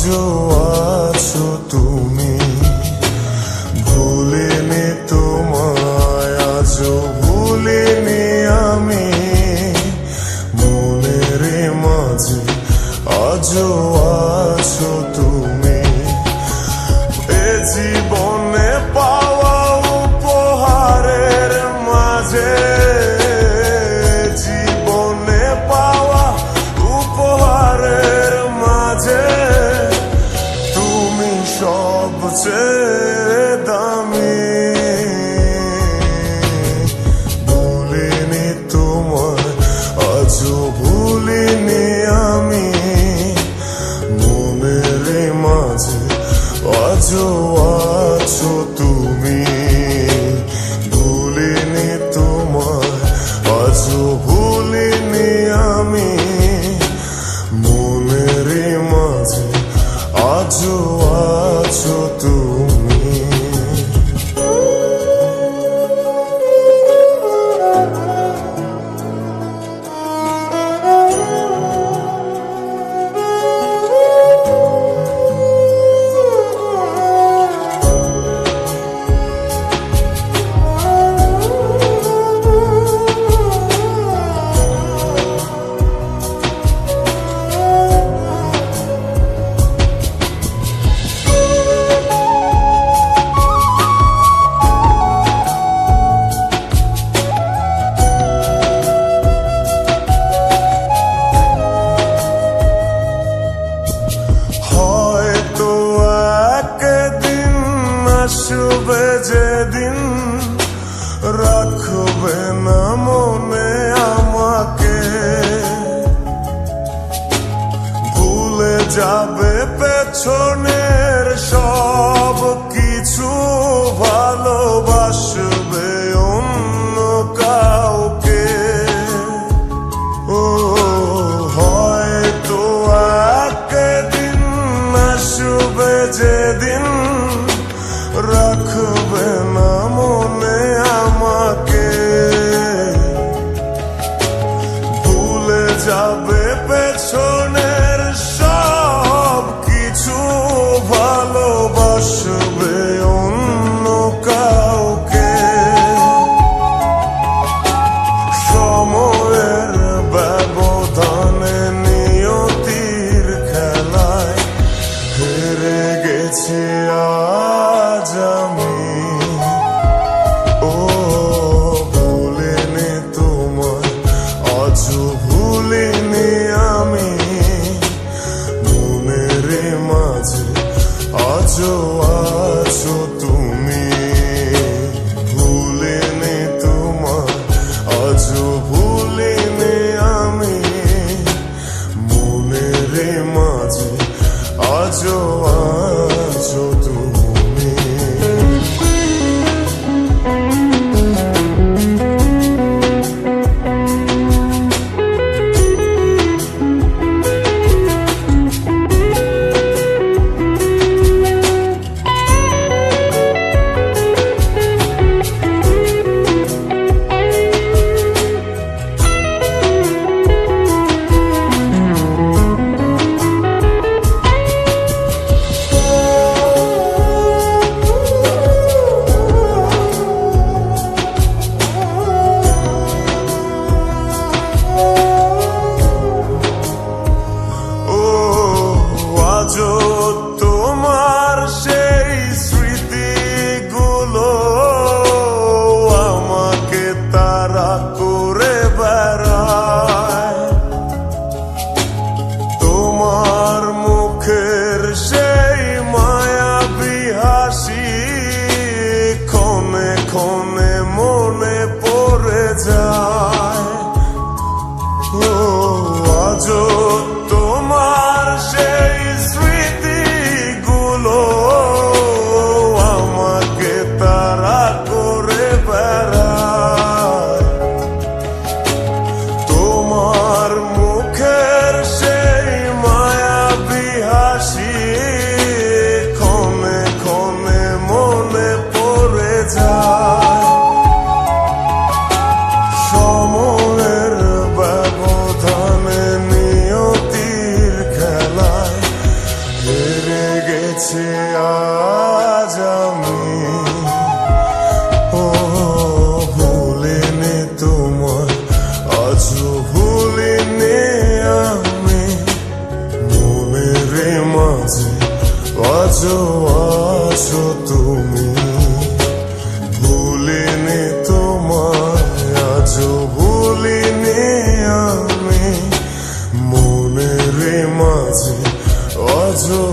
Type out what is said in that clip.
আজও আছো তুমি, ভুলিনি তোমায় আজও ভুলিনি আমি, মনের মাঝে আজও আছো তুমি। এ জীবনে পাওয়া উপহারের মাঝে, জীবনে পাওয়া উপহারের মাঝে তুমি সবচেয়ে দামি। ভুলিনি তোমায় আজও ভুলিনি আমি, মনের মাঝে আজও আছো তুমি। ভুলিনি তোমায় আজও ভুলিনি আমি, মনের মাঝে আজও আছো তুমি। আসবে যেদিন রাখবে না মনে আমাকে, ভুলে যাবে পেছনের সব কিছু, ভালোবাসবে অন্য কাউকে। ও হয়তো একদিন আসবে যেদিন রাখবে না মনে আমাকে, ভুলে যাবে পেছনের সব কিছু, ভালোবাসবে অন্য কাউকে। সময়ের ব্যবধানে নিয়তির খেলায় হেরে গেছি আজ আমি। ও ভুলিনি তোমায় আজও ভুলিনি আমি, মনের মাঝে আজও আছো তুমি। ভুলিনি তোমায় আজও ভুলিনি আমি, মনের মাঝে আজও আছো তুমি। আজও ভুলিনি আমি মনের মাঝে আজও আছো তুমি ভুলিনি তোমায় আজও ভুলিনি আমি মনের মাঝে আজও